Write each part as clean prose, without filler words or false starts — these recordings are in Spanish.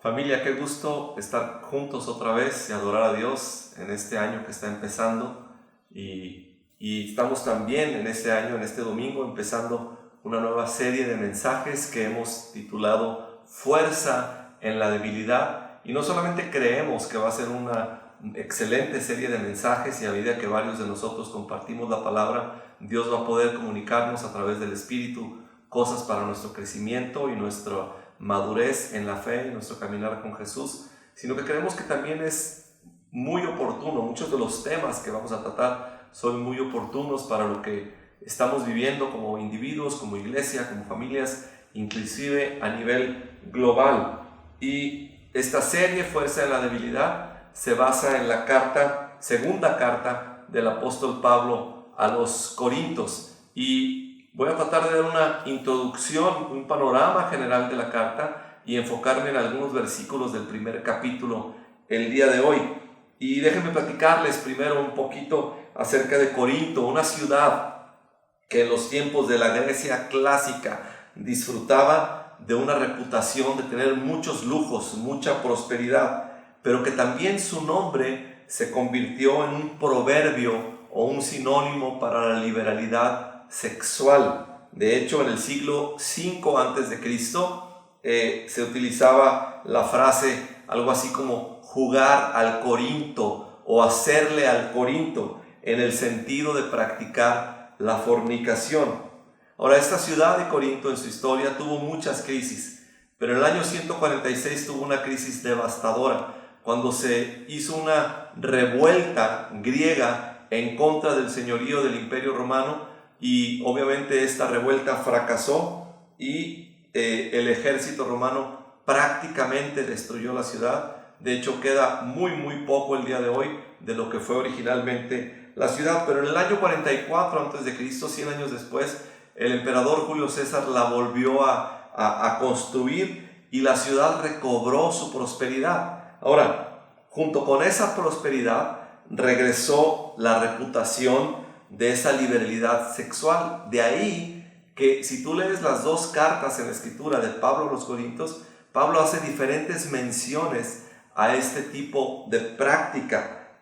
Familia, qué gusto estar juntos otra vez y adorar a Dios en este año que está empezando. Y estamos también en este año, en este domingo, empezando una nueva serie de mensajes que hemos titulado Fuerza en la Debilidad. Y no solamente creemos que va a ser una excelente serie de mensajes, y a medida que varios de nosotros compartimos la palabra, Dios va a poder comunicarnos a través del Espíritu cosas para nuestro crecimiento y nuestra madurez en la fe y nuestro caminar con Jesús, sino que creemos que también es muy oportuno. Muchos de los temas que vamos a tratar son muy oportunos para lo que estamos viviendo como individuos, como iglesia, como familias, inclusive a nivel global. Y esta serie, Fuerza en la Debilidad, se basa en la segunda carta del apóstol Pablo a los Corintios. Y voy a tratar de dar una introducción, un panorama general de la carta y enfocarme en algunos versículos del primer capítulo el día de hoy. Y déjenme platicarles primero un poquito acerca de Corinto, una ciudad que en los tiempos de la Grecia clásica disfrutaba de una reputación de tener muchos lujos, mucha prosperidad, pero que también su nombre se convirtió en un proverbio o un sinónimo para la liberalidad sexual. De hecho, en el siglo V a.C. se utilizaba la frase algo así como jugar al Corinto o hacerle al Corinto, en el sentido de practicar la fornicación. Ahora, esta ciudad de Corinto en su historia tuvo muchas crisis, pero en el año 146 tuvo una crisis devastadora, cuando se hizo una revuelta griega en contra del señorío del Imperio Romano. Y obviamente esta revuelta fracasó y el ejército romano prácticamente destruyó la ciudad. De hecho, queda muy poco el día de hoy de lo que fue originalmente la ciudad. Pero en el año 44 a.C., 100 años después, el emperador Julio César la volvió a construir y la ciudad recobró su prosperidad. Ahora, junto con esa prosperidad, regresó la reputación de esa liberalidad sexual. De ahí que si tú lees las dos cartas en la escritura de Pablo a los Corintios, Pablo hace diferentes menciones a este tipo de práctica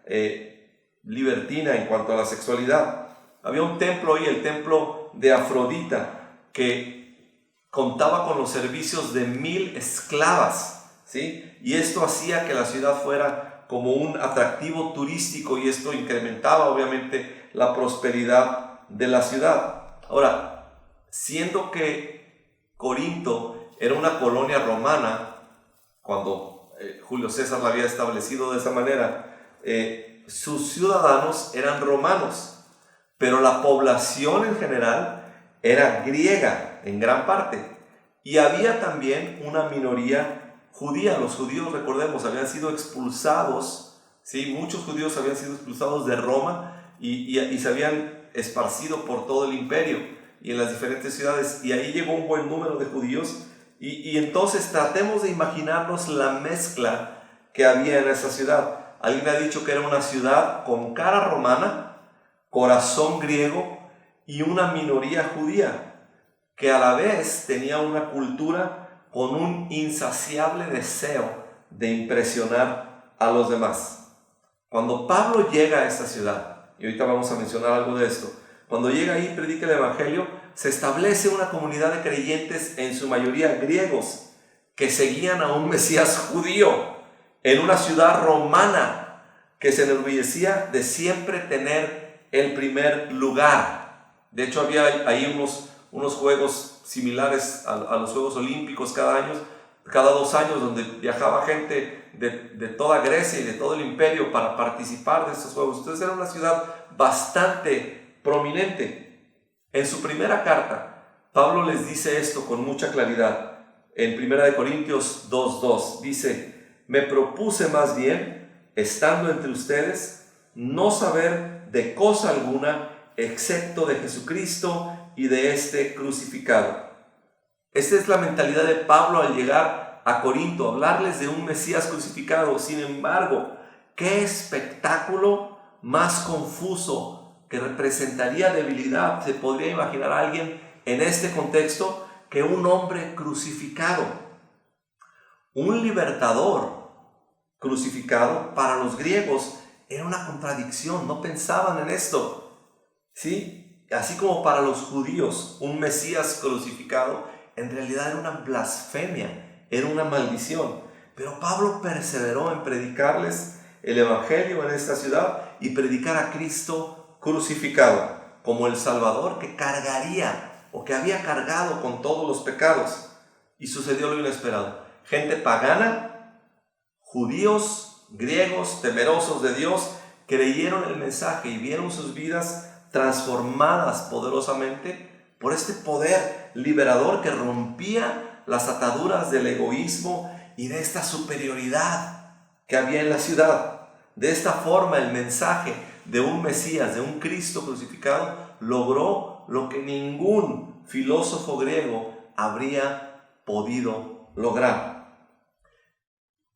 libertina en cuanto a la sexualidad. Había un templo ahí, el templo de Afrodita, que contaba con los servicios de 1000 esclavas, ¿sí? Y esto hacía que la ciudad fuera como un atractivo turístico, y esto incrementaba obviamente la prosperidad de la ciudad. Ahora, siendo que Corinto era una colonia romana, cuando Julio César la había establecido de esa manera, sus ciudadanos eran romanos, pero la población en general era griega en gran parte, y había también una minoría judía. Los judíos, recordemos, habían sido expulsados, ¿sí? Muchos judíos habían sido expulsados de Roma y se habían esparcido por todo el imperio y en las diferentes ciudades, y ahí llegó un buen número de judíos, y entonces tratemos de imaginarnos la mezcla que había en esa ciudad. Alguien ha dicho que era una ciudad con cara romana, corazón griego y una minoría judía, que a la vez tenía una cultura con un insaciable deseo de impresionar a los demás. Cuando Pablo llega a esta ciudad, y ahorita vamos a mencionar algo de esto, cuando llega ahí y predica el Evangelio, se establece una comunidad de creyentes, en su mayoría griegos, que seguían a un Mesías judío en una ciudad romana que se enorgullecía de siempre tener el primer lugar. De hecho, había ahí unos juegos similares a los Juegos Olímpicos cada 2 años, donde viajaba gente de toda Grecia y de todo el imperio para participar de estos juegos. Entonces era una ciudad bastante prominente. En su primera carta, Pablo les dice esto con mucha claridad. En 1 Corintios 2:2 dice: me propuse más bien, estando entre ustedes, no saber de cosa alguna excepto de Jesucristo y de este crucificado. Esta es la mentalidad de Pablo al llegar a Corinto, hablarles de un Mesías crucificado. Sin embargo, qué espectáculo más confuso, que representaría debilidad. Se podría imaginar a alguien en este contexto que un hombre crucificado. un libertador crucificado, para los griegos era una contradicción, no pensaban en esto, ¿sí? Así como para los judíos un Mesías crucificado en realidad era una blasfemia, era una maldición. Pero Pablo perseveró en predicarles el Evangelio en esta ciudad y predicar a Cristo crucificado como el Salvador que cargaría o que había cargado con todos los pecados. Y sucedió lo inesperado. Gente pagana, judíos, griegos, temerosos de Dios, creyeron el mensaje y vieron sus vidas transformadas poderosamente por este poder liberador que rompía las ataduras del egoísmo y de esta superioridad que había en la ciudad. De esta forma el mensaje de un Mesías, de un Cristo crucificado, logró lo que ningún filósofo griego habría podido lograr.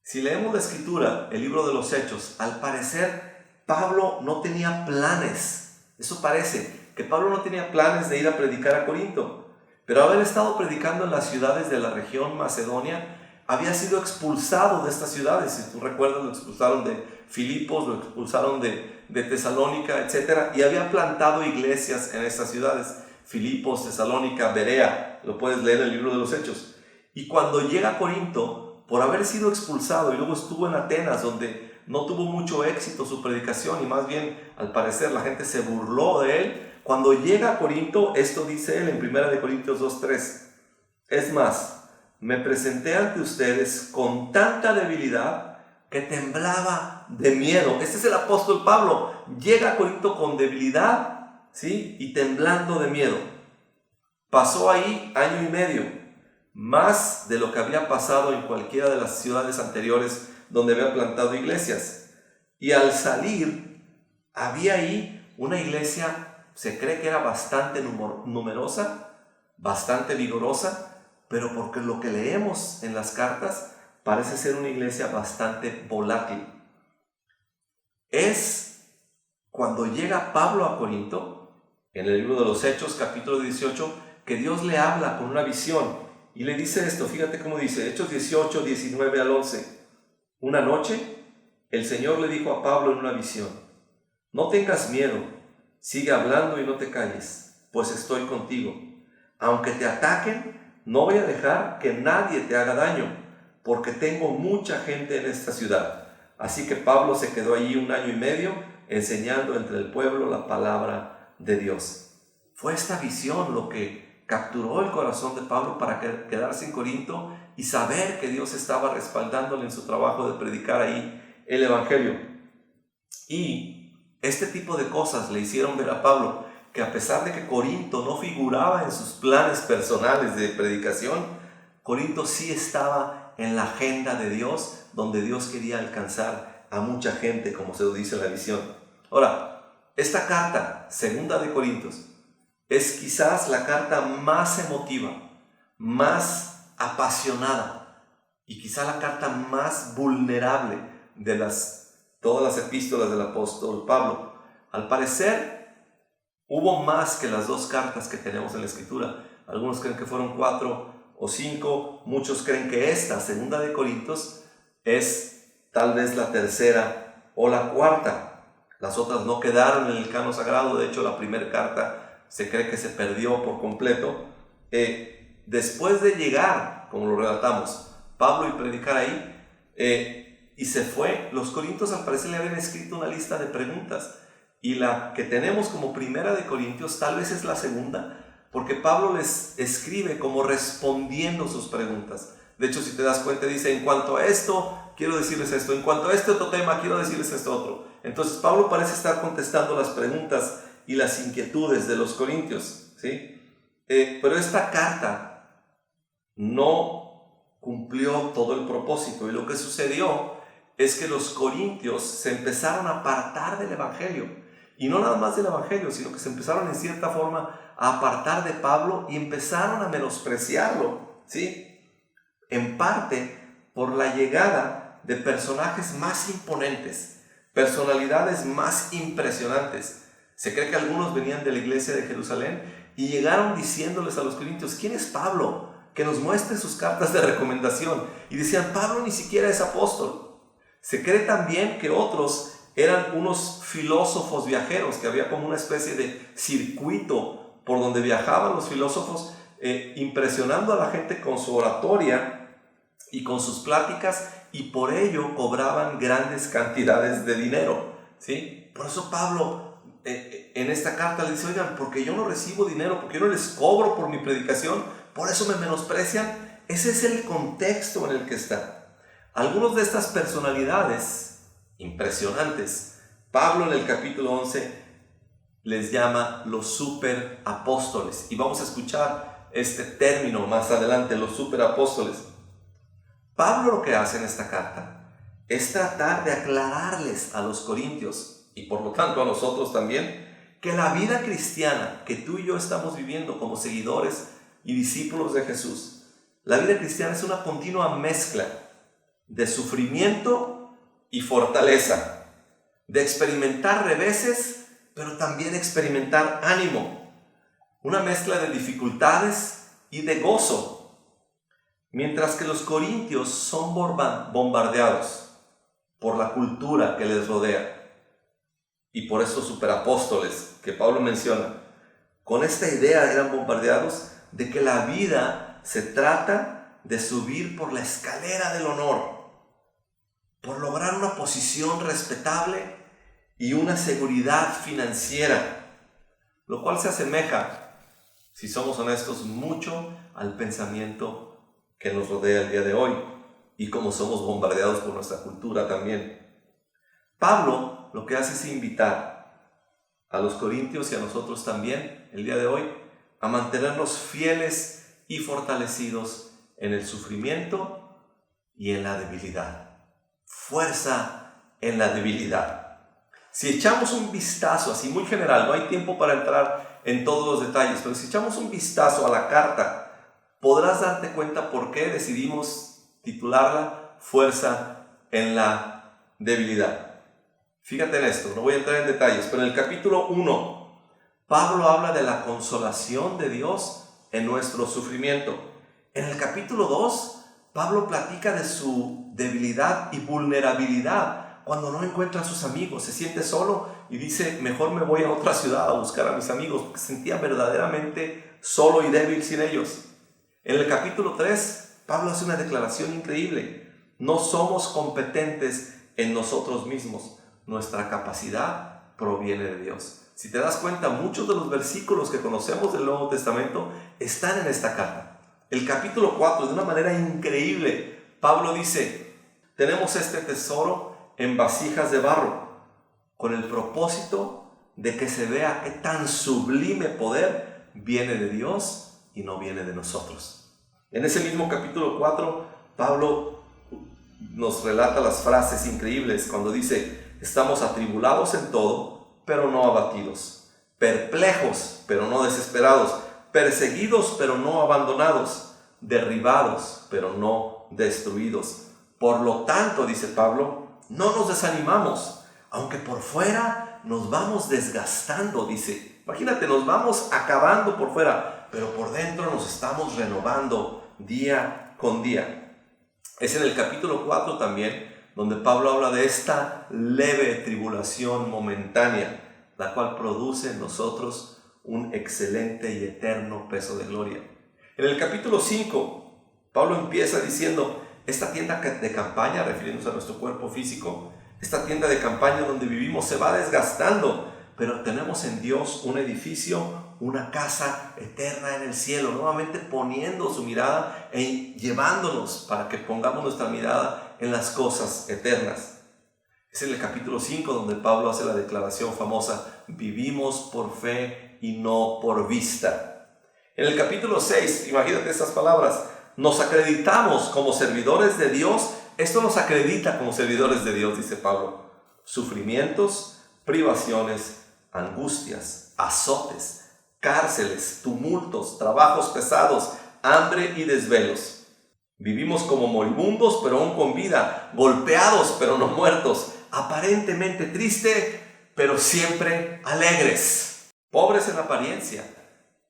Si leemos la Escritura, el libro de los Hechos, al parecer Pablo no tenía planes. Eso parece, que Pablo no tenía planes de ir a predicar a Corinto. Pero haber estado predicando en las ciudades de la región Macedonia, había sido expulsado de estas ciudades. Si tú recuerdas, lo expulsaron de Filipos, lo expulsaron de Tesalónica, etc. Y había plantado iglesias en estas ciudades. Filipos, Tesalónica, Berea, lo puedes leer en el libro de los Hechos. Y cuando llega a Corinto, por haber sido expulsado y luego estuvo en Atenas, donde no tuvo mucho éxito su predicación y más bien, al parecer, la gente se burló de él. Cuando llega a Corinto, esto dice él en 1 Corintios 2:3. Es más, me presenté ante ustedes con tanta debilidad que temblaba de miedo. Este es el apóstol Pablo. Llega a Corinto con debilidad, ¿sí? Y temblando de miedo. Pasó ahí 1 año y medio, más de lo que había pasado en cualquiera de las ciudades anteriores donde había plantado iglesias. Y al salir, había ahí una iglesia, se cree que era bastante numerosa, bastante vigorosa, pero porque lo que leemos en las cartas parece ser una iglesia bastante volátil. Es cuando llega Pablo a Corinto, en el libro de los Hechos, capítulo 18, que Dios le habla con una visión y le dice esto. Fíjate cómo dice, Hechos 18, 19 al 11. Una noche, el Señor le dijo a Pablo en una visión: no tengas miedo, sigue hablando y no te calles, pues estoy contigo. Aunque te ataquen, no voy a dejar que nadie te haga daño, porque tengo mucha gente en esta ciudad. Así que Pablo se quedó allí 1 año y medio, enseñando entre el pueblo la palabra de Dios. Fue esta visión lo que capturó el corazón de Pablo para quedarse en Corinto y saber que Dios estaba respaldándole en su trabajo de predicar ahí el Evangelio. Y este tipo de cosas le hicieron ver a Pablo que a pesar de que Corinto no figuraba en sus planes personales de predicación, Corinto sí estaba en la agenda de Dios, donde Dios quería alcanzar a mucha gente, como se lo dice en la visión. Ahora, esta carta, segunda de Corintios, es quizás la carta más emotiva, más apasionada y quizá la carta más vulnerable de todas las epístolas del apóstol Pablo. Al parecer, hubo más que las 2 cartas que tenemos en la Escritura. Algunos creen que fueron 4 o 5. Muchos creen que esta, segunda de Corintios, es tal vez la tercera o la cuarta. Las otras no quedaron en el canon sagrado. De hecho, la primera carta se cree que se perdió por completo. Después de llegar, como lo relatamos, Pablo y predicar ahí, y se fue, los corintios al parecer le habían escrito una lista de preguntas. Y la que tenemos como primera de Corintios tal vez es la segunda, porque Pablo les escribe como respondiendo sus preguntas. De hecho, si te das cuenta, dice: en cuanto a esto, quiero decirles esto. En cuanto a este otro tema, quiero decirles esto otro. Entonces, Pablo parece estar contestando las preguntas y las inquietudes de los corintios, ¿sí? Pero esta carta no cumplió todo el propósito. Y lo que sucedió es que los corintios se empezaron a apartar del Evangelio. Y no nada más del Evangelio, sino que se empezaron en cierta forma a apartar de Pablo y empezaron a menospreciarlo, ¿sí? En parte por la llegada de personajes más imponentes, personalidades más impresionantes. Se cree que algunos venían de la iglesia de Jerusalén y llegaron diciéndoles a los corintios: ¿quién es Pablo? que nos muestre sus cartas de recomendación. Y decían, Pablo ni siquiera es apóstol. Se cree también que otros eran unos filósofos viajeros, que había como una especie de circuito por donde viajaban los filósofos, impresionando a la gente con su oratoria y con sus pláticas, y por ello cobraban grandes cantidades de dinero, ¿sí? Por eso Pablo en esta carta le dice, oigan, porque yo no recibo dinero, porque yo no les cobro por mi predicación, por eso me menosprecian. Ese es el contexto en el que está. Algunos de estas personalidades impresionantes, Pablo en el capítulo 11 les llama los superapóstoles, y vamos a escuchar este término más adelante, los superapóstoles. Pablo lo que hace en esta carta es tratar de aclararles a los corintios, y por lo tanto a nosotros también, que la vida cristiana que tú y yo estamos viviendo como seguidores y discípulos de Jesús, la vida cristiana es una continua mezcla de sufrimiento y fortaleza, de experimentar reveses, pero también experimentar ánimo, una mezcla de dificultades y de gozo. Mientras que los corintios son bombardeados por la cultura que les rodea, y por estos superapóstoles que Pablo menciona, con esta idea eran bombardeados de que la vida se trata de subir por la escalera del honor, por lograr una posición respetable y una seguridad financiera, lo cual se asemeja, si somos honestos, mucho al pensamiento que nos rodea el día de hoy, y como somos bombardeados por nuestra cultura también. Pablo lo que hace es invitar a los corintios y a nosotros también el día de hoy a mantenernos fieles y fortalecidos en el sufrimiento y en la debilidad. Fuerza en la debilidad. Si echamos un vistazo así muy general, no hay tiempo para entrar en todos los detalles, pero si echamos un vistazo a la carta, podrás darte cuenta por qué decidimos titularla Fuerza en la debilidad. Fíjate en esto, no voy a entrar en detalles, pero en el capítulo 1, Pablo habla de la consolación de Dios en nuestro sufrimiento. En el capítulo 2, Pablo platica de su debilidad y vulnerabilidad cuando no encuentra a sus amigos, se siente solo y dice, mejor me voy a otra ciudad a buscar a mis amigos, porque se sentía verdaderamente solo y débil sin ellos. En el capítulo 3, Pablo hace una declaración increíble. No somos competentes en nosotros mismos. Nuestra capacidad proviene de Dios. Si te das cuenta, muchos de los versículos que conocemos del Nuevo Testamento están en esta carta. El capítulo 4, de una manera increíble, Pablo dice, tenemos este tesoro en vasijas de barro, con el propósito de que se vea qué tan sublime poder viene de Dios y no viene de nosotros. En ese mismo capítulo 4, Pablo nos relata las frases increíbles cuando dice, estamos atribulados en todo, pero no abatidos, perplejos, pero no desesperados, perseguidos, pero no abandonados, derribados, pero no destruidos. Por lo tanto, dice Pablo, no nos desanimamos, aunque por fuera nos vamos desgastando, dice. Imagínate, nos vamos acabando por fuera, pero por dentro nos estamos renovando día con día. Es en el capítulo 4 también donde Pablo habla de esta leve tribulación momentánea, la cual produce en nosotros un excelente y eterno peso de gloria. En el capítulo 5, Pablo empieza diciendo, esta tienda de campaña, refiriéndose a nuestro cuerpo físico, esta tienda de campaña donde vivimos se va desgastando, pero tenemos en Dios un edificio, una casa eterna en el cielo, nuevamente poniendo su mirada e llevándonos para que pongamos nuestra mirada en las cosas eternas. Es en el capítulo 5 donde Pablo hace la declaración famosa, vivimos por fe y no por vista. En el capítulo 6, imagínate estas palabras, nos acreditamos como servidores de Dios. Esto nos acredita como servidores de Dios, dice Pablo. Sufrimientos, privaciones, angustias, azotes, cárceles, tumultos, trabajos pesados, hambre y desvelos. Vivimos como moribundos, pero aún con vida, golpeados, pero no muertos, aparentemente tristes, pero siempre alegres, pobres en apariencia,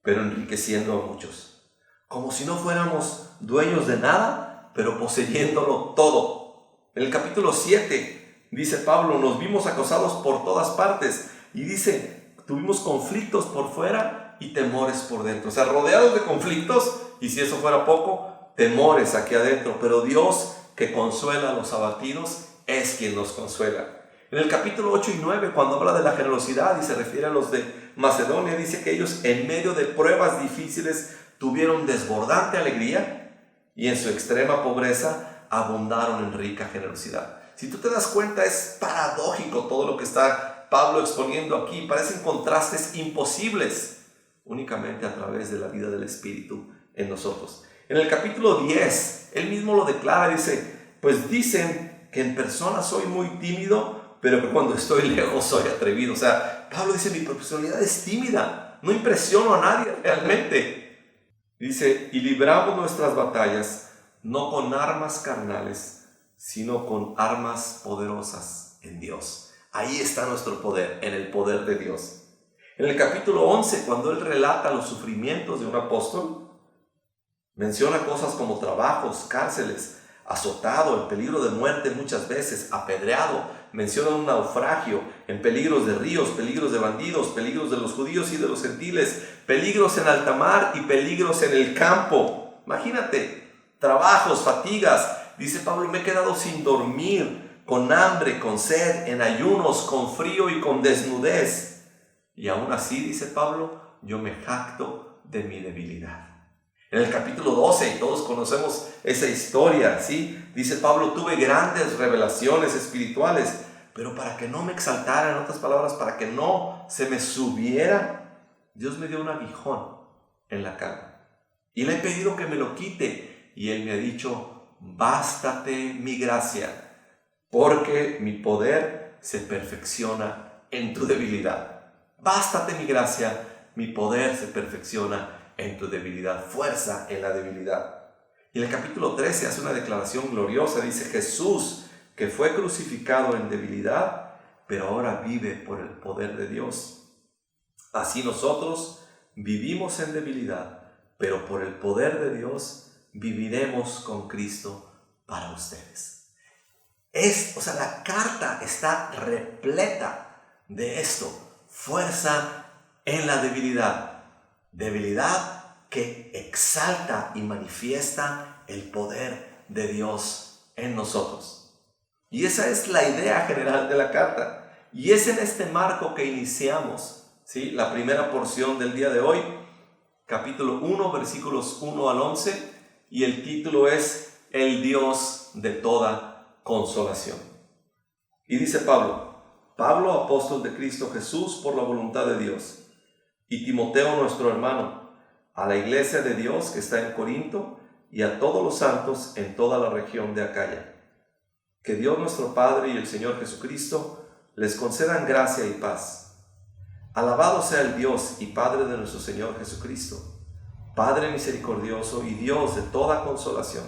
pero enriqueciendo a muchos, como si no fuéramos dueños de nada, pero poseyéndolo todo. En el capítulo 7, dice Pablo, nos vimos acosados por todas partes. Y dice, tuvimos conflictos por fuera y temores por dentro. O sea, rodeados de conflictos, y si eso fuera poco, temores aquí adentro. Pero Dios, que consuela a los abatidos, es quien nos consuela. En el capítulo 8 y 9, cuando habla de la generosidad y se refiere a los de Macedonia, dice que ellos en medio de pruebas difíciles tuvieron desbordante alegría y en su extrema pobreza abundaron en rica generosidad. Si tú te das cuenta, es paradójico todo lo que está Pablo exponiendo aquí. Parecen contrastes imposibles únicamente a través de la vida del Espíritu en nosotros. En el capítulo 10, él mismo lo declara, dice, pues dicen que en persona soy muy tímido, pero que cuando estoy lejos soy atrevido. O sea, Pablo dice, mi personalidad es tímida, no impresiono a nadie realmente. Dice, y libramos nuestras batallas no con armas carnales, sino con armas poderosas en Dios. Ahí está nuestro poder, en el poder de Dios. En el capítulo 11, cuando él relata los sufrimientos de un apóstol, menciona cosas como trabajos, cárceles, azotado, en peligro de muerte muchas veces, apedreado. Menciona un naufragio, en peligros de ríos, peligros de bandidos, peligros de los judíos y de los gentiles, peligros en alta mar y peligros en el campo. Imagínate, trabajos, fatigas. Dice Pablo, me he quedado sin dormir, con hambre, con sed, en ayunos, con frío y con desnudez. Y aún así, dice Pablo, yo me jacto de mi debilidad. En el capítulo 12, y todos conocemos esa historia, ¿sí? Dice Pablo, tuve grandes revelaciones espirituales, pero para que no me exaltara, en otras palabras, para que no se me subiera, Dios me dio un aguijón en la cara. Y le he pedido que me lo quite, y Él me ha dicho, bástate mi gracia, porque mi poder se perfecciona en tu debilidad. Bástate mi gracia, mi poder se perfecciona en tu debilidad, fuerza en la debilidad. Y en el capítulo 13 hace una declaración gloriosa, dice, Jesús, que fue crucificado en debilidad, pero ahora vive por el poder de Dios. Así nosotros vivimos en debilidad, pero por el poder de Dios viviremos con Cristo para ustedes. La carta está repleta de esto, fuerza en la debilidad. Debilidad que exalta y manifiesta el poder de Dios en nosotros. Y esa es la idea general de la carta. Y es en este marco que iniciamos, ¿sí?, la primera porción del día de hoy, capítulo 1, versículos 1 al 11, y el título es El Dios de toda consolación. Y dice Pablo, apóstol de Cristo Jesús por la voluntad de Dios, y Timoteo nuestro hermano, a la iglesia de Dios que está en Corinto y a todos los santos en toda la región de Acaya. Que Dios nuestro Padre y el Señor Jesucristo les concedan gracia y paz. Alabado sea el Dios y Padre de nuestro Señor Jesucristo, Padre misericordioso y Dios de toda consolación,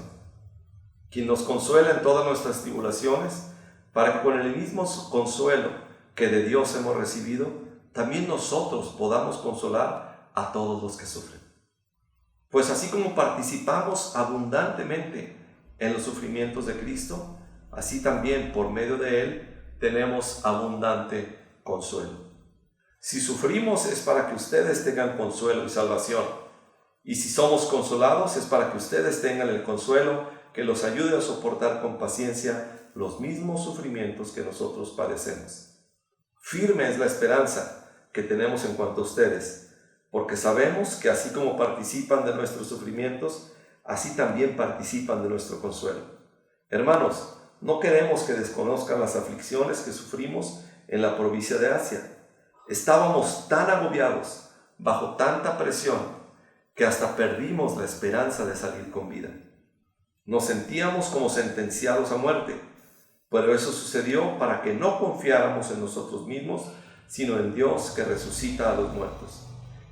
quien nos consuela en todas nuestras tribulaciones, para que con el mismo consuelo que de Dios hemos recibido, también nosotros podamos consolar a todos los que sufren. Pues así como participamos abundantemente en los sufrimientos de Cristo, así también por medio de Él tenemos abundante consuelo. Si sufrimos es para que ustedes tengan consuelo y salvación, y si somos consolados es para que ustedes tengan el consuelo que los ayude a soportar con paciencia los mismos sufrimientos que nosotros padecemos. Firme es la esperanza que tenemos en cuanto a ustedes, porque sabemos que así como participan de nuestros sufrimientos, así también participan de nuestro consuelo. Hermanos, no queremos que desconozcan las aflicciones que sufrimos en la provincia de Asia. Estábamos tan agobiados, bajo tanta presión, que hasta perdimos la esperanza de salir con vida. Nos sentíamos como sentenciados a muerte, pero eso sucedió para que no confiáramos en nosotros mismos, sino en Dios que resucita a los muertos.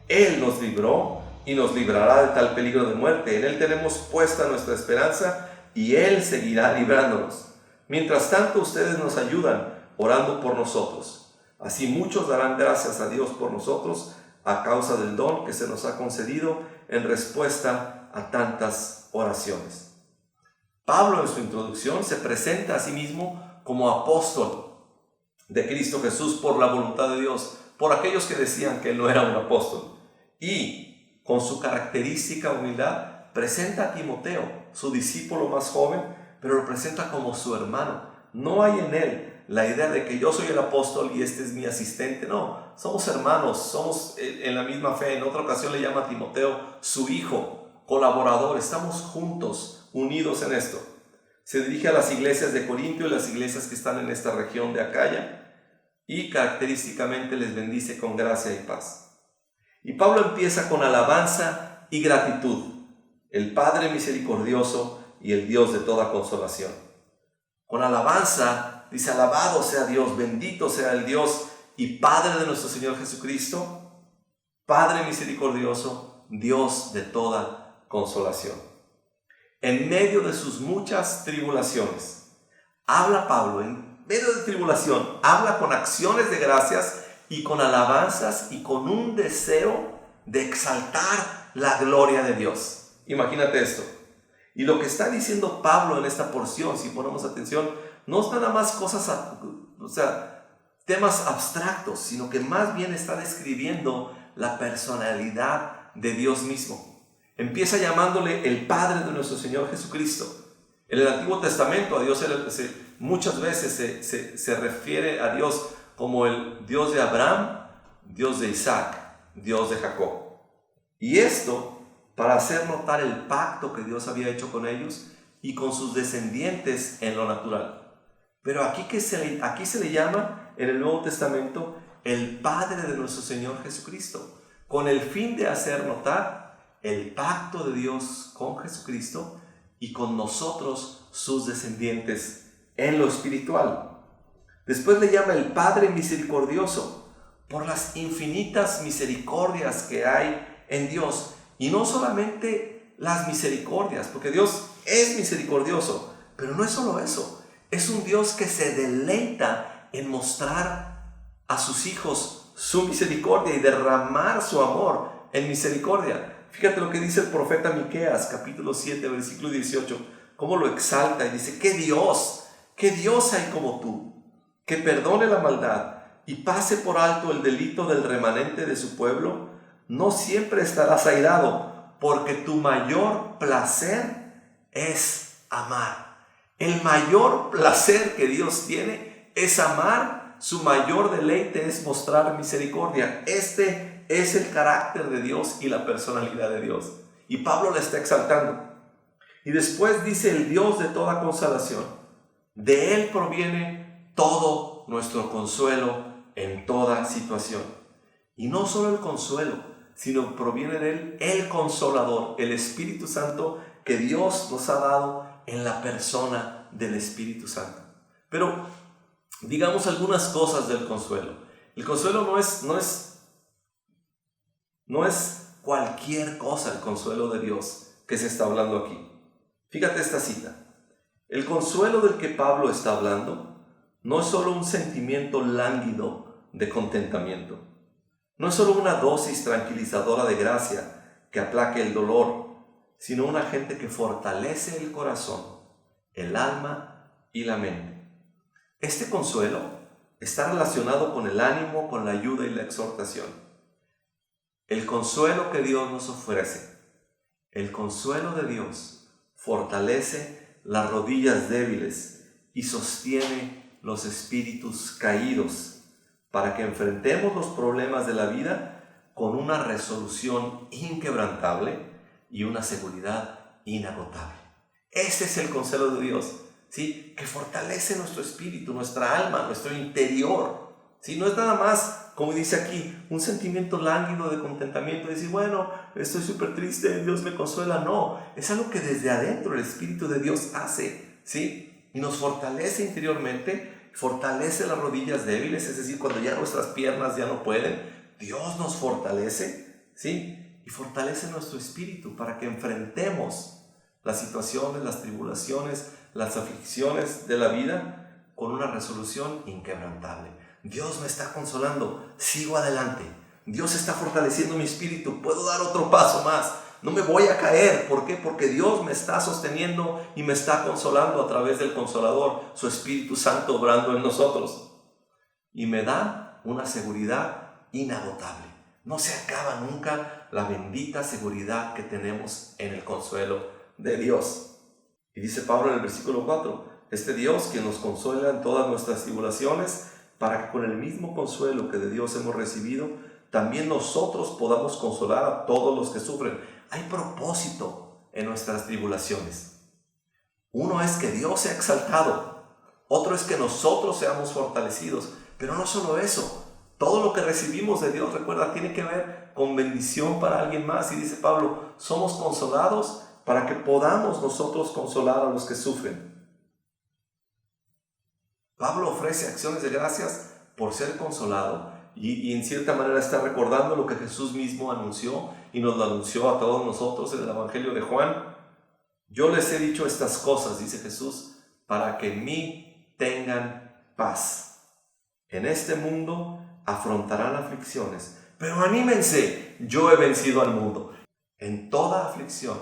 Él nos libró y nos librará de tal peligro de muerte. En Él tenemos puesta nuestra esperanza y Él seguirá librándonos. Mientras tanto, ustedes nos ayudan orando por nosotros. Así muchos darán gracias a Dios por nosotros a causa del don que se nos ha concedido en respuesta a tantas oraciones. Pablo en su introducción se presenta a sí mismo como apóstol de Cristo Jesús por la voluntad de Dios, por aquellos que decían que él no era un apóstol. Y con su característica humildad presenta a Timoteo, su discípulo más joven, pero lo presenta como su hermano. No hay en él la idea de que yo soy el apóstol y este es mi asistente. No, somos hermanos, somos en la misma fe. En otra ocasión le llama a Timoteo su hijo, colaborador. Estamos juntos, unidos en esto. Se dirige a las iglesias de Corintio y las iglesias que están en esta región de Acaya y característicamente les bendice con gracia y paz. Y Pablo empieza con alabanza y gratitud. El Padre misericordioso y el Dios de toda consolación. Con alabanza dice: alabado sea Dios, bendito sea el Dios y Padre de nuestro Señor Jesucristo, Padre misericordioso, Dios de toda consolación. En medio de sus muchas tribulaciones, habla Pablo, en medio de tribulación, habla con acciones de gracias y con alabanzas y con un deseo de exaltar la gloria de Dios. Imagínate esto. Y lo que está diciendo Pablo en esta porción, si ponemos atención, no es nada más temas abstractos, sino que más bien está describiendo la personalidad de Dios mismo. Empieza llamándole el Padre de nuestro Señor Jesucristo. En el Antiguo Testamento a Dios muchas veces se refiere a Dios como el Dios de Abraham, Dios de Isaac, Dios de Jacob. Y esto para hacer notar el pacto que Dios había hecho con ellos y con sus descendientes en lo natural. Pero aquí se le llama en el Nuevo Testamento el Padre de nuestro Señor Jesucristo, con el fin de hacer notar el pacto de Dios con Jesucristo y con nosotros, sus descendientes, en lo espiritual. Después le llama el Padre misericordioso, por las infinitas misericordias que hay en Dios. Y no solamente las misericordias, porque Dios es misericordioso, pero no es solo eso. Es un Dios que se deleita en mostrar a sus hijos su misericordia y derramar su amor en misericordia. Fíjate lo que dice el profeta Miqueas, capítulo 7, versículo 18, cómo lo exalta y dice: qué Dios hay como tú, que perdone la maldad y pase por alto el delito del remanente de su pueblo. No siempre estarás airado, porque tu mayor placer es amar. El mayor placer que Dios tiene es amar. Su mayor deleite es mostrar misericordia. Este es el carácter de Dios y la personalidad de Dios. Y Pablo la está exaltando. Y después dice: el Dios de toda consolación. De Él proviene todo nuestro consuelo en toda situación. Y no solo el consuelo, sino proviene de Él el Consolador, el Espíritu Santo que Dios nos ha dado en la persona del Espíritu Santo. Pero digamos algunas cosas del consuelo. El consuelo no es cualquier cosa, el consuelo de Dios que se está hablando aquí. Fíjate esta cita. El consuelo del que Pablo está hablando no es solo un sentimiento lánguido de contentamiento. No es solo una dosis tranquilizadora de gracia que aplaque el dolor, sino un agente que fortalece el corazón, el alma y la mente. Este consuelo está relacionado con el ánimo, con la ayuda y la exhortación. El consuelo que Dios nos ofrece, el consuelo de Dios, fortalece las rodillas débiles y sostiene los espíritus caídos, para que enfrentemos los problemas de la vida con una resolución inquebrantable y una seguridad inagotable. Este es el consuelo de Dios, ¿sí? Que fortalece nuestro espíritu, nuestra alma, nuestro interior, ¿sí? No es nada más, como dice aquí, un sentimiento lánguido de contentamiento, de decir: bueno, estoy súper triste, Dios me consuela. No, es algo que desde adentro el Espíritu de Dios hace, ¿sí? Y nos fortalece interiormente. Fortalece las rodillas débiles, es decir, cuando ya nuestras piernas ya no pueden, Dios nos fortalece, ¿sí? Y fortalece nuestro espíritu para que enfrentemos las situaciones, las tribulaciones, las aflicciones de la vida con una resolución inquebrantable. Dios me está consolando, sigo adelante. Dios está fortaleciendo mi espíritu, puedo dar otro paso más, no me voy a caer. ¿Por qué? Porque Dios me está sosteniendo y me está consolando a través del Consolador, su Espíritu Santo obrando en nosotros. Y me da una seguridad inagotable. No se acaba nunca la bendita seguridad que tenemos en el consuelo de Dios. Y dice Pablo en el versículo 4, este Dios que nos consuela en todas nuestras tribulaciones, para que con el mismo consuelo que de Dios hemos recibido, también nosotros podamos consolar a todos los que sufren. Hay propósito en nuestras tribulaciones. Uno es que Dios sea exaltado, otro es que nosotros seamos fortalecidos, pero no solo eso, todo lo que recibimos de Dios, recuerda, tiene que ver con bendición para alguien más. Y dice Pablo, somos consolados para que podamos nosotros consolar a los que sufren. Pablo ofrece acciones de gracias por ser consolado y en cierta manera está recordando lo que Jesús mismo anunció y nos lo anunció a todos nosotros en el Evangelio de Juan. Yo les he dicho estas cosas, dice Jesús, para que en mí tengan paz. En este mundo afrontarán aflicciones, pero anímense, yo he vencido al mundo. En toda aflicción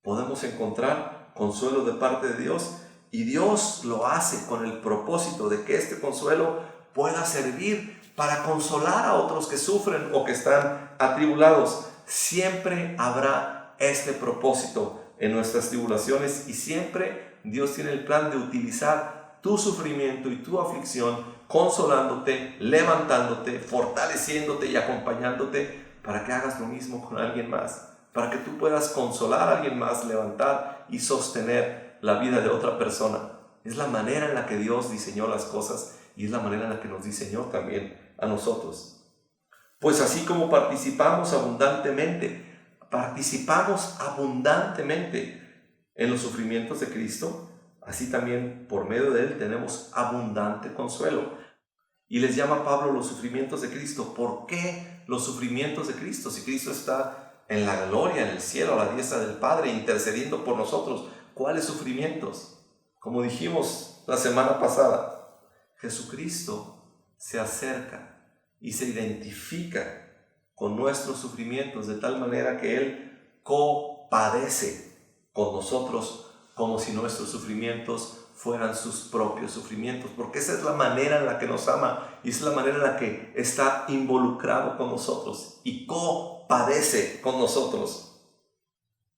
podemos encontrar consuelo de parte de Dios, y Dios lo hace con el propósito de que este consuelo pueda servir para consolar a otros que sufren o que están atribulados. Siempre habrá este propósito en nuestras tribulaciones y siempre Dios tiene el plan de utilizar tu sufrimiento y tu aflicción, consolándote, levantándote, fortaleciéndote y acompañándote para que hagas lo mismo con alguien más, para que tú puedas consolar a alguien más, levantar y sostener la vida de otra persona. Es la manera en la que Dios diseñó las cosas y es la manera en la que nos diseñó también a nosotros. Pues así como participamos abundantemente en los sufrimientos de Cristo, así también por medio de Él tenemos abundante consuelo. Y les llama Pablo los sufrimientos de Cristo. ¿Por qué los sufrimientos de Cristo? Si Cristo está en la gloria, en el cielo, a la diestra del Padre, intercediendo por nosotros, ¿cuáles sufrimientos? Como dijimos la semana pasada, Jesucristo se acerca y se identifica con nuestros sufrimientos de tal manera que Él compadece con nosotros como si nuestros sufrimientos fueran sus propios sufrimientos, porque esa es la manera en la que nos ama y es la manera en la que está involucrado con nosotros y compadece con nosotros.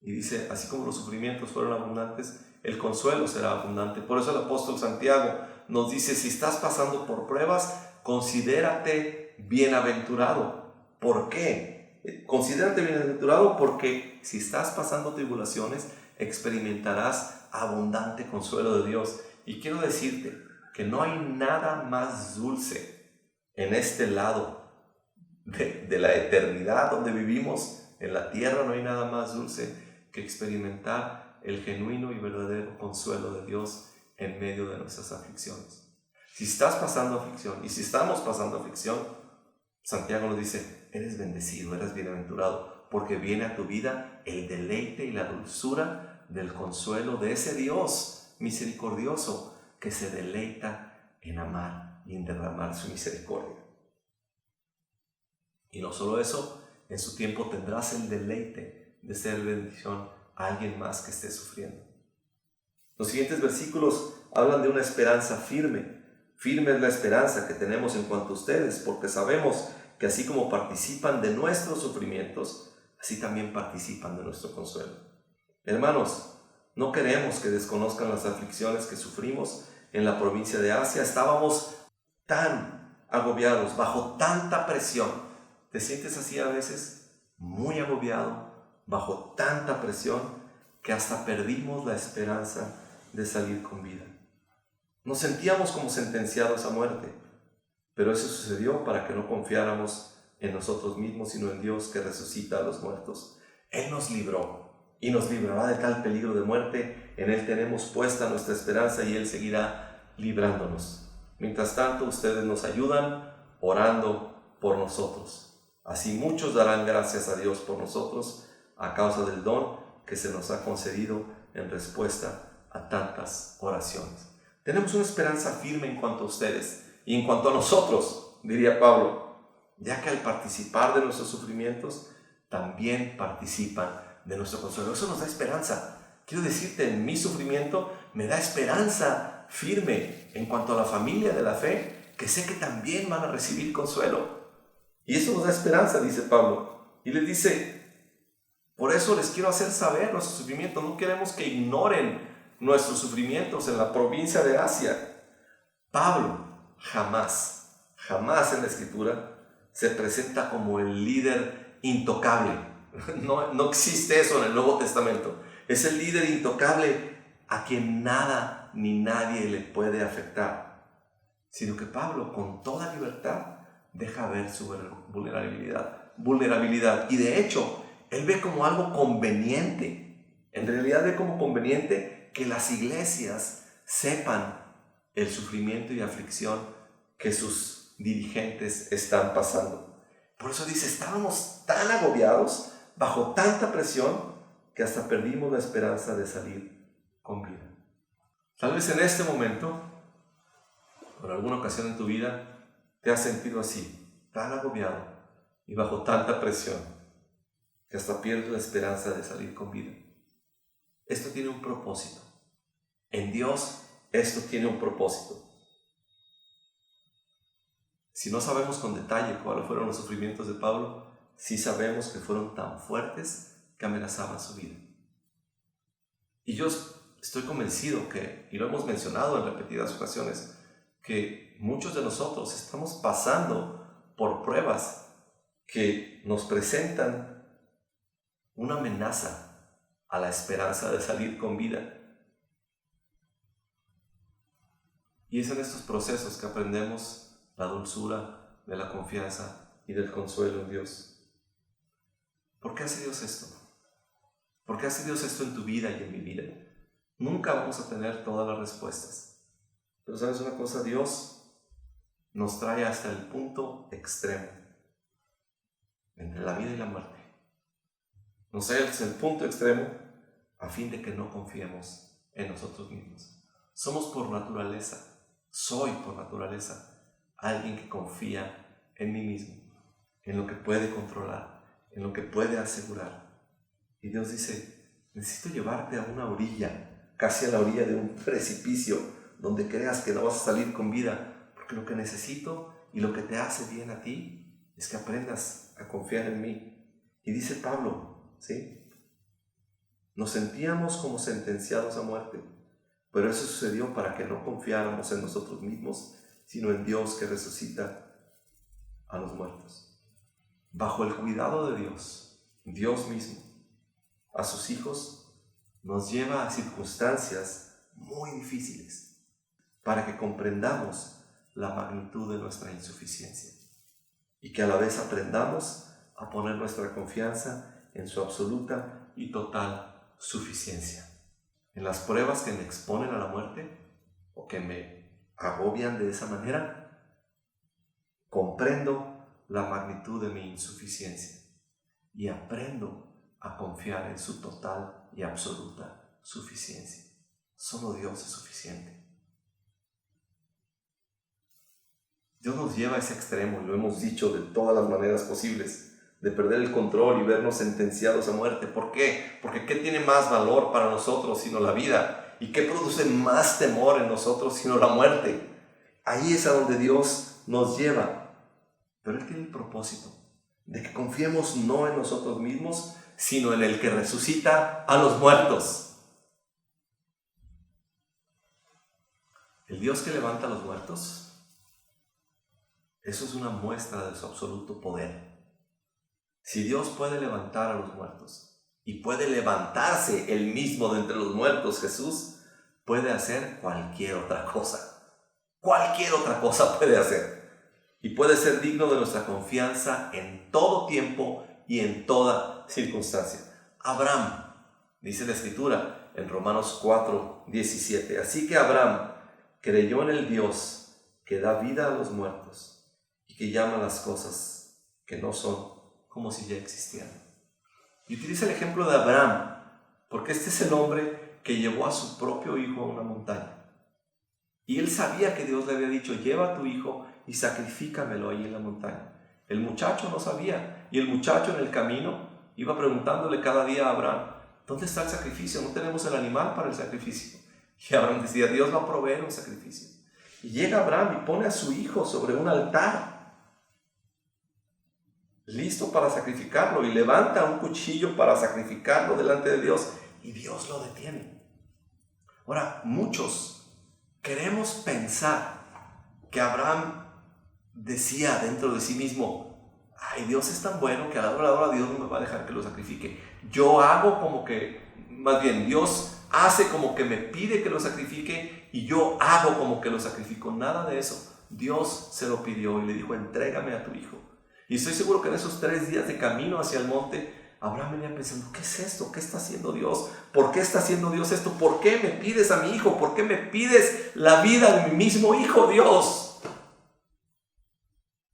Y dice, así como los sufrimientos fueron abundantes, el consuelo será abundante. Por eso el apóstol Santiago nos dice, si estás pasando por pruebas, considérate bienaventurado. ¿Por qué? Considérate bienaventurado porque si estás pasando tribulaciones, experimentarás abundante consuelo de Dios. Y quiero decirte que no hay nada más dulce en este lado de la eternidad donde vivimos. En la tierra no hay nada más dulce que experimentar el genuino y verdadero consuelo de Dios en medio de nuestras aflicciones. Si estás pasando aflicción y si estamos pasando aflicción, Santiago nos dice, eres bendecido, eres bienaventurado, porque viene a tu vida el deleite y la dulzura del consuelo de ese Dios misericordioso que se deleita en amar y en derramar su misericordia. Y no solo eso, en su tiempo tendrás el deleite de ser bendición a alguien más que esté sufriendo. Los siguientes versículos hablan de una esperanza firme. Firme es la esperanza que tenemos en cuanto a ustedes, porque sabemos que así como participan de nuestros sufrimientos, así también participan de nuestro consuelo. Hermanos, no queremos que desconozcan las aflicciones que sufrimos en la provincia de Asia. Estábamos tan agobiados, bajo tanta presión. ¿Te sientes así a veces? Muy agobiado, bajo tanta presión, que hasta perdimos la esperanza de salir con vida. Nos sentíamos como sentenciados a muerte, pero eso sucedió para que no confiáramos en nosotros mismos, sino en Dios que resucita a los muertos. Él nos libró y nos librará de tal peligro de muerte. En Él tenemos puesta nuestra esperanza y Él seguirá librándonos. Mientras tanto, ustedes nos ayudan orando por nosotros. Así muchos darán gracias a Dios por nosotros a causa del don que se nos ha concedido en respuesta a tantas oraciones. Tenemos una esperanza firme en cuanto a ustedes y en cuanto a nosotros, diría Pablo, ya que al participar de nuestros sufrimientos, también participan de nuestro consuelo. Eso nos da esperanza. Quiero decirte, en mi sufrimiento me da esperanza firme en cuanto a la familia de la fe, que sé que también van a recibir consuelo. Y eso nos da esperanza, dice Pablo. Y les dice, por eso les quiero hacer saber nuestro sufrimiento. No queremos que ignoren nuestros sufrimientos en la provincia de Asia. Pablo jamás en la Escritura se presenta como el líder intocable. No existe eso en el Nuevo Testamento. Es el líder intocable a quien nada ni nadie le puede afectar. Sino que Pablo, con toda libertad, deja ver su vulnerabilidad. Y de hecho, él ve como algo conveniente. En realidad ve como conveniente que las iglesias sepan el sufrimiento y aflicción que sus dirigentes están pasando. Por eso dice, estábamos tan agobiados, bajo tanta presión, que hasta perdimos la esperanza de salir con vida. Tal vez en este momento, por alguna ocasión en tu vida, te has sentido así, tan agobiado y bajo tanta presión, que hasta pierdes la esperanza de salir con vida. Esto tiene un propósito. En Dios, esto tiene un propósito. Si no sabemos con detalle cuáles fueron los sufrimientos de Pablo, sí sabemos que fueron tan fuertes que amenazaban su vida. Y yo estoy convencido que, y lo hemos mencionado en repetidas ocasiones, que muchos de nosotros estamos pasando por pruebas que nos presentan una amenaza a la esperanza de salir con vida. Y es en estos procesos que aprendemos la dulzura de la confianza y del consuelo en Dios. ¿Por qué hace Dios esto? ¿Por qué hace Dios esto en tu vida y en mi vida? Nunca vamos a tener todas las respuestas. Pero ¿sabes una cosa? Dios nos trae hasta el punto extremo, entre la vida y la muerte. Nos trae hasta el punto extremo a fin de que no confiemos en nosotros mismos. Somos por naturaleza, soy por naturaleza, alguien que confía en mí mismo, en lo que puede controlar, en lo que puede asegurar. Y Dios dice, necesito llevarte a una orilla, casi a la orilla de un precipicio, donde creas que no vas a salir con vida, porque lo que necesito y lo que te hace bien a ti es que aprendas a confiar en mí. Y dice Pablo, ¿sí? Nos sentíamos como sentenciados a muerte, pero eso sucedió para que no confiáramos en nosotros mismos, sino en Dios que resucita a los muertos. Bajo el cuidado de Dios, Dios mismo, a sus hijos nos lleva a circunstancias muy difíciles para que comprendamos la magnitud de nuestra insuficiencia y que a la vez aprendamos a poner nuestra confianza en su absoluta y total suficiencia. En las pruebas que me exponen a la muerte o que me agobian de esa manera, comprendo la magnitud de mi insuficiencia y aprendo a confiar en su total y absoluta suficiencia. Solo Dios es suficiente. Dios nos lleva a ese extremo, y lo hemos dicho de todas las maneras posibles, de perder el control y vernos sentenciados a muerte. ¿Por qué? Porque ¿qué tiene más valor para nosotros sino la vida? ¿Y qué produce más temor en nosotros sino la muerte? Ahí es a donde Dios nos lleva. Pero Él tiene el propósito de que confiemos no en nosotros mismos, sino en el que resucita a los muertos. El Dios que levanta a los muertos, eso es una muestra de su absoluto poder. Si Dios puede levantar a los muertos y puede levantarse Él mismo de entre los muertos, Jesús puede hacer cualquier otra cosa. Cualquier otra cosa puede hacer. Y puede ser digno de nuestra confianza en todo tiempo y en toda circunstancia. Abraham, dice la Escritura en Romanos 4:17. Así que Abraham creyó en el Dios que da vida a los muertos y que llama las cosas que no son como si ya existieran. Y utiliza el ejemplo de Abraham, porque este es el hombre que llevó a su propio hijo a una montaña. Y él sabía que Dios le había dicho, lleva a tu hijo y sacrifícamelo ahí en la montaña. El muchacho no sabía, y el muchacho en el camino iba preguntándole cada día a Abraham, ¿dónde está el sacrificio? No tenemos el animal para el sacrificio. Y Abraham decía, Dios va a proveer un sacrificio. Y llega Abraham y pone a su hijo sobre un altar, listo para sacrificarlo, y levanta un cuchillo para sacrificarlo delante de Dios, y Dios lo detiene. Ahora, muchos queremos pensar que Abraham decía dentro de sí mismo, ay, Dios es tan bueno que a la hora Dios no me va a dejar que lo sacrifique. Yo hago como que, más bien, Dios hace como que me pide que lo sacrifique y yo hago como que lo sacrifico. Nada de eso. Dios se lo pidió y le dijo, entrégame a tu hijo. Y estoy seguro que en esos 3 días de camino hacia el monte, Abraham venía pensando, ¿qué es esto? ¿Qué está haciendo Dios? ¿Por qué está haciendo Dios esto? ¿Por qué me pides a mi hijo? ¿Por qué me pides la vida de mi mismo hijo, Dios?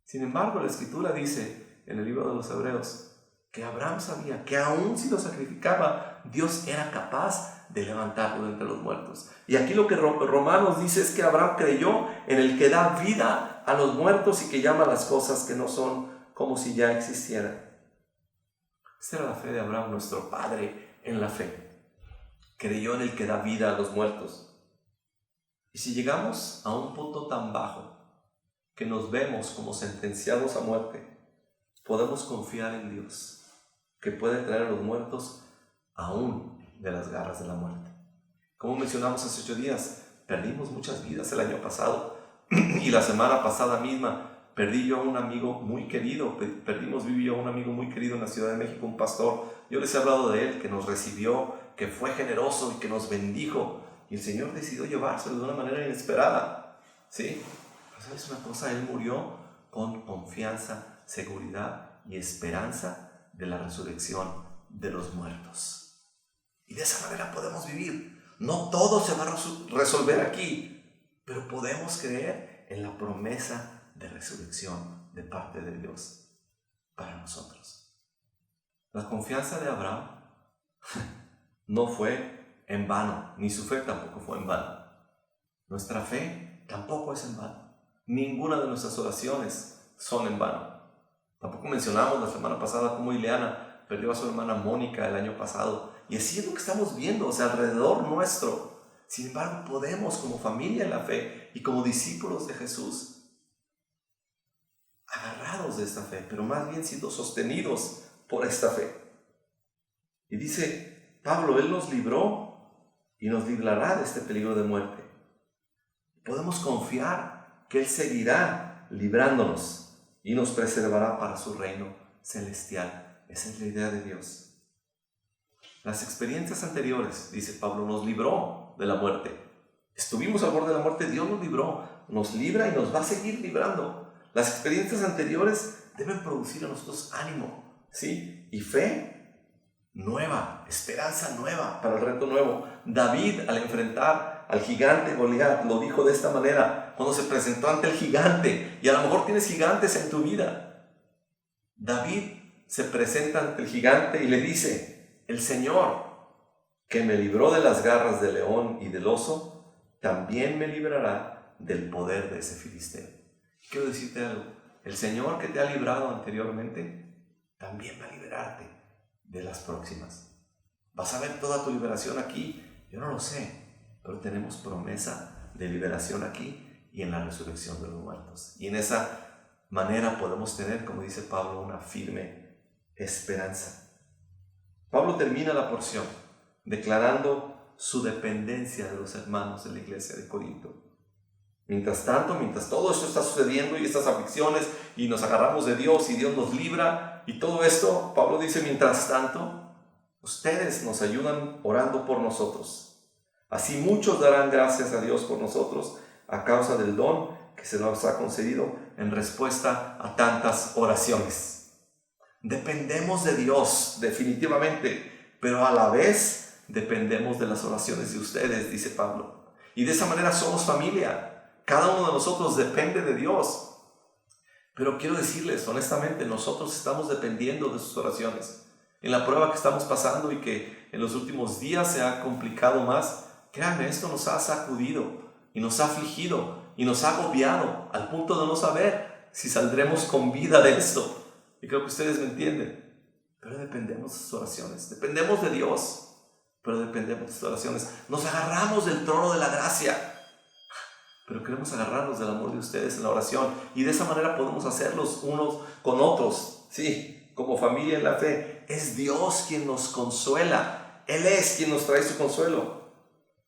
Sin embargo, la Escritura dice en el libro de los Hebreos que Abraham sabía que aún si lo sacrificaba, Dios era capaz de levantarlo de entre los muertos. Y aquí lo que Romanos dice es que Abraham creyó en el que da vida a los muertos y que llama las cosas que no son como si ya existieran. Esta era la fe de Abraham, nuestro padre en la fe. Creyó en el que da vida a los muertos. Y si llegamos a un punto tan bajo que nos vemos como sentenciados a muerte, podemos confiar en Dios, que puede traer a los muertos aún de las garras de la muerte. Como mencionamos hace 8 días, perdimos muchas vidas el año pasado y la semana pasada misma perdí yo a un amigo muy querido, viví yo a un amigo muy querido en la Ciudad de México, un pastor. Yo les he hablado de él, que nos recibió, que fue generoso y que nos bendijo, y el Señor decidió llevárselo de una manera inesperada, ¿sí? Pero ¿sabes una cosa? Él murió con confianza, seguridad y esperanza de la resurrección de los muertos. Y de esa manera podemos vivir. No todo se va a resolver aquí, pero podemos creer en la promesa de resurrección de parte de Dios para nosotros. La confianza de Abraham no fue en vano, ni su fe tampoco fue en vano. Nuestra fe tampoco es en vano. Ninguna de nuestras oraciones son en vano. Tampoco mencionamos la semana pasada cómo Ileana perdió a su hermana Mónica el año pasado. Y así es lo que estamos viendo, alrededor nuestro. Sin embargo, podemos como familia en la fe y como discípulos de Jesús, agarrados de esta fe, pero más bien siendo sostenidos por esta fe. Y dice Pablo, Él nos libró y nos librará de este peligro de muerte. Podemos confiar que Él seguirá librándonos y nos preservará para su reino celestial. Esa es la idea de Dios. Las experiencias anteriores, dice Pablo, nos libró de la muerte. Estuvimos al borde de la muerte, Dios nos libró, nos libra y nos va a seguir librando. Las experiencias anteriores deben producir en nosotros ánimo, ¿sí? Y fe nueva, esperanza nueva para el reto nuevo. David, al enfrentar al gigante Goliat, lo dijo de esta manera cuando se presentó ante el gigante. Y a lo mejor tienes gigantes en tu vida. David se presenta ante el gigante y le dice, el Señor que me libró de las garras del león y del oso, también me librará del poder de ese filisteo. Quiero decirte algo, el Señor que te ha librado anteriormente, también va a liberarte de las próximas. ¿Vas a ver toda tu liberación aquí? Yo no lo sé, pero tenemos promesa de liberación aquí y en la resurrección de los muertos. Y en esa manera podemos tener, como dice Pablo, una firme esperanza. Pablo termina la porción declarando su dependencia de los hermanos de la iglesia de Corinto. Mientras tanto, mientras todo esto está sucediendo y estas aflicciones y nos agarramos de Dios y Dios nos libra y todo esto, Pablo dice, mientras tanto, ustedes nos ayudan orando por nosotros. Así muchos darán gracias a Dios por nosotros a causa del don que se nos ha concedido en respuesta a tantas oraciones. Dependemos de Dios, definitivamente, pero a la vez dependemos de las oraciones de ustedes, dice Pablo. Y de esa manera somos familia. Cada uno de nosotros depende de Dios. Pero quiero decirles, honestamente, nosotros estamos dependiendo de sus oraciones. En la prueba que estamos pasando y que en los últimos días se ha complicado más, créanme, esto nos ha sacudido y nos ha afligido y nos ha agobiado al punto de no saber si saldremos con vida de esto. Y creo que ustedes me entienden. pero dependemos de sus oraciones. Dependemos de Dios, pero dependemos de sus oraciones. Nos agarramos del trono de la gracia, pero queremos agarrarnos del amor de ustedes en la oración, y de esa manera podemos hacerlos unos con otros, sí, como familia en la fe. Es Dios quien nos consuela, Él es quien nos trae su consuelo,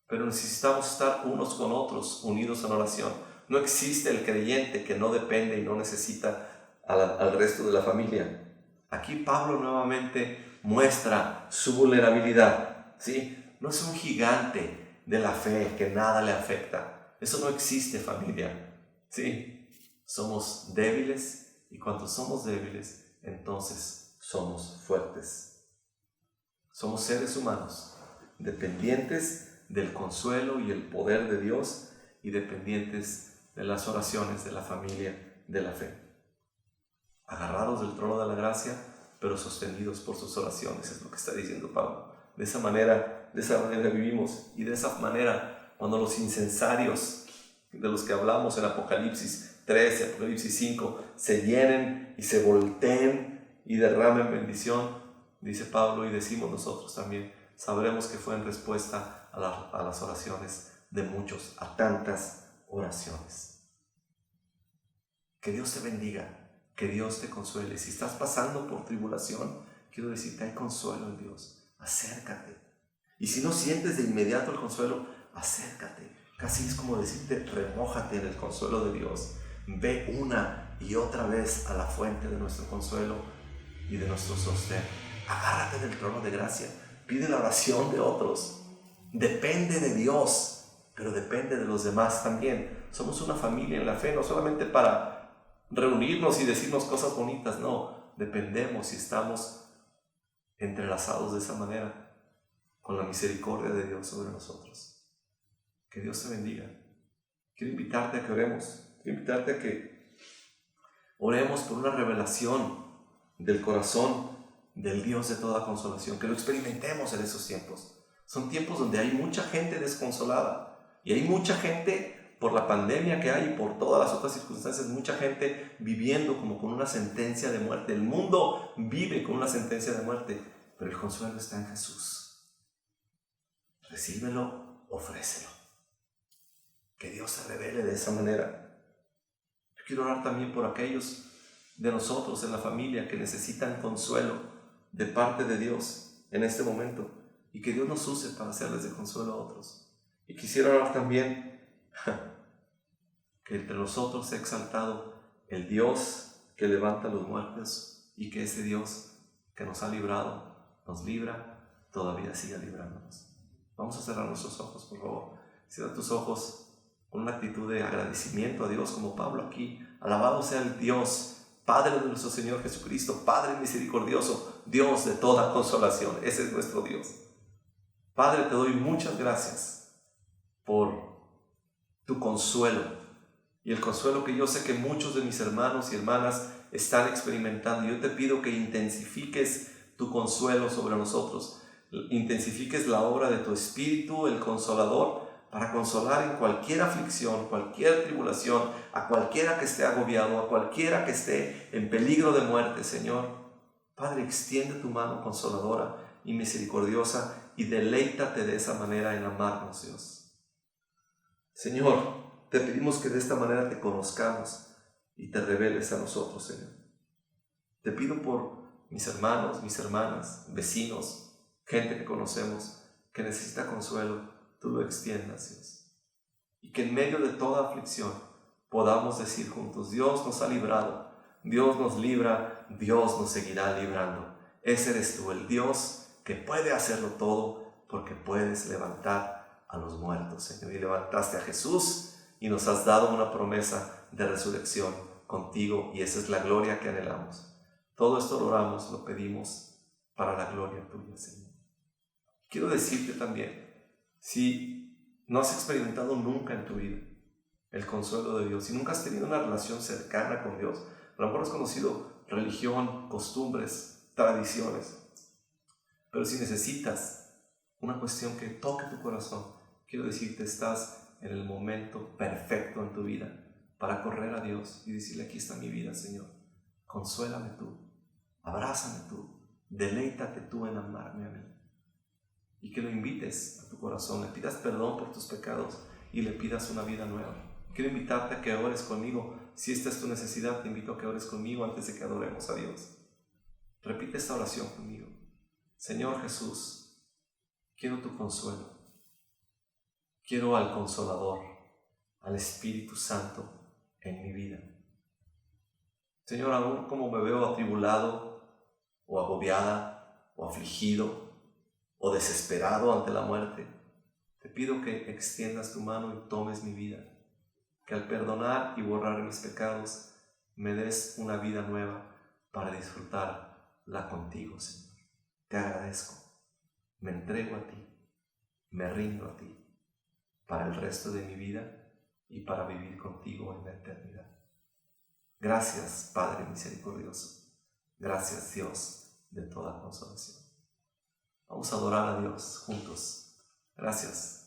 pero necesitamos estar unos con otros, unidos en oración. No existe el creyente que no depende y no necesita al resto de la familia. Aquí Pablo nuevamente muestra su vulnerabilidad, ¿sí? No es un gigante de la fe que nada le afecta. Eso no existe, familia, ¿sí? Somos débiles, y cuando somos débiles, entonces somos fuertes. Somos seres humanos, dependientes del consuelo y el poder de Dios, y dependientes de las oraciones de la familia de la fe. Agarrados del trono de la gracia, pero sostenidos por sus oraciones, es lo que está diciendo Pablo. De esa manera vivimos, y de esa manera, cuando los incensarios de los que hablamos en Apocalipsis 3 y Apocalipsis 5 se llenen y se volteen y derramen bendición, dice Pablo, y decimos nosotros también, sabremos que fue en respuesta a las oraciones de muchos, a tantas oraciones. Que Dios te bendiga, que Dios te consuele. Si estás pasando por tribulación, quiero decirte, hay consuelo en Dios. Acércate. Y si no sientes de inmediato el consuelo, acércate. Casi es como decirte, remójate en el consuelo de Dios. Ve una y otra vez a la fuente de nuestro consuelo y de nuestro sostén. Agárrate del trono de gracia. Pide la oración de otros. Depende de Dios, pero depende de los demás también. Somos una familia en la fe, no solamente para reunirnos y decirnos cosas bonitas, no. Dependemos y estamos entrelazados de esa manera con la misericordia de Dios sobre nosotros. Que Dios te bendiga. Quiero invitarte a que oremos. Quiero invitarte a que oremos por una revelación del corazón del Dios de toda consolación. Que lo experimentemos en esos tiempos. Son tiempos donde hay mucha gente desconsolada. Y hay mucha gente, por la pandemia que hay y por todas las otras circunstancias, mucha gente viviendo como con una sentencia de muerte. El mundo vive con una sentencia de muerte, pero el consuelo está en Jesús. Recíbelo, ofrécelo. Que Dios se revele de esa manera. Yo quiero orar también por aquellos de nosotros en la familia que necesitan consuelo de parte de Dios en este momento, y que Dios nos use para hacerles de consuelo a otros. Y quisiera orar también que entre nosotros sea exaltado el Dios que levanta a los muertos, y que ese Dios que nos ha librado, nos libra, todavía siga librándonos. Vamos a cerrar nuestros ojos, por favor. Cierra tus ojos con una actitud de agradecimiento a Dios, como Pablo aquí. Alabado sea el Dios, Padre de nuestro Señor Jesucristo, Padre misericordioso, Dios de toda consolación. Ese es nuestro Dios. Padre, te doy muchas gracias por tu consuelo, y el consuelo que yo sé que muchos de mis hermanos y hermanas están experimentando. Yo te pido que intensifiques tu consuelo sobre nosotros, intensifiques la obra de tu Espíritu, el Consolador, para consolar en cualquier aflicción, cualquier tribulación, a cualquiera que esté agobiado, a cualquiera que esté en peligro de muerte, Señor. Padre, extiende tu mano consoladora y misericordiosa, y deleítate de esa manera en amarnos, Dios. Señor, te pedimos que de esta manera te conozcamos y te reveles a nosotros, Señor. Te pido por mis hermanos, mis hermanas, vecinos, gente que conocemos, que necesita consuelo, tú lo extiendas, Dios. Y que en medio de toda aflicción podamos decir juntos, Dios nos ha librado, Dios nos libra, Dios nos seguirá librando. Ese eres tú, el Dios que puede hacerlo todo, porque puedes levantar a los muertos, Señor. Y levantaste a Jesús y nos has dado una promesa de resurrección contigo, y esa es la gloria que anhelamos. Todo esto lo oramos, lo pedimos para la gloria tuya, Señor. Quiero decirte también, si no has experimentado nunca en tu vida el consuelo de Dios, si nunca has tenido una relación cercana con Dios, a lo mejor has conocido religión, costumbres, tradiciones, pero si necesitas una cuestión que toque tu corazón, quiero decirte, estás en el momento perfecto en tu vida para correr a Dios y decirle, aquí está mi vida, Señor, consuélame tú, abrázame tú, Deleítate tú en amarme a mí. Y que lo invites a tu corazón, le pidas perdón por tus pecados y le pidas una vida nueva. Quiero invitarte a que ores conmigo. Si esta es tu necesidad, te invito a que ores conmigo antes de que adoremos a Dios. Repite esta oración conmigo. Señor Jesús, quiero tu consuelo. Quiero al Consolador, al Espíritu Santo en mi vida. Señor, aún como me veo atribulado o agobiada o afligido o desesperado ante la muerte, te pido que extiendas tu mano y tomes mi vida, que al perdonar y borrar mis pecados me des una vida nueva para disfrutarla contigo, Señor. Te agradezco, me entrego a ti, me rindo a ti para el resto de mi vida y para vivir contigo en la eternidad. Gracias, Padre misericordioso. Gracias, Dios de toda consolación. Vamos a adorar a Dios juntos. Gracias.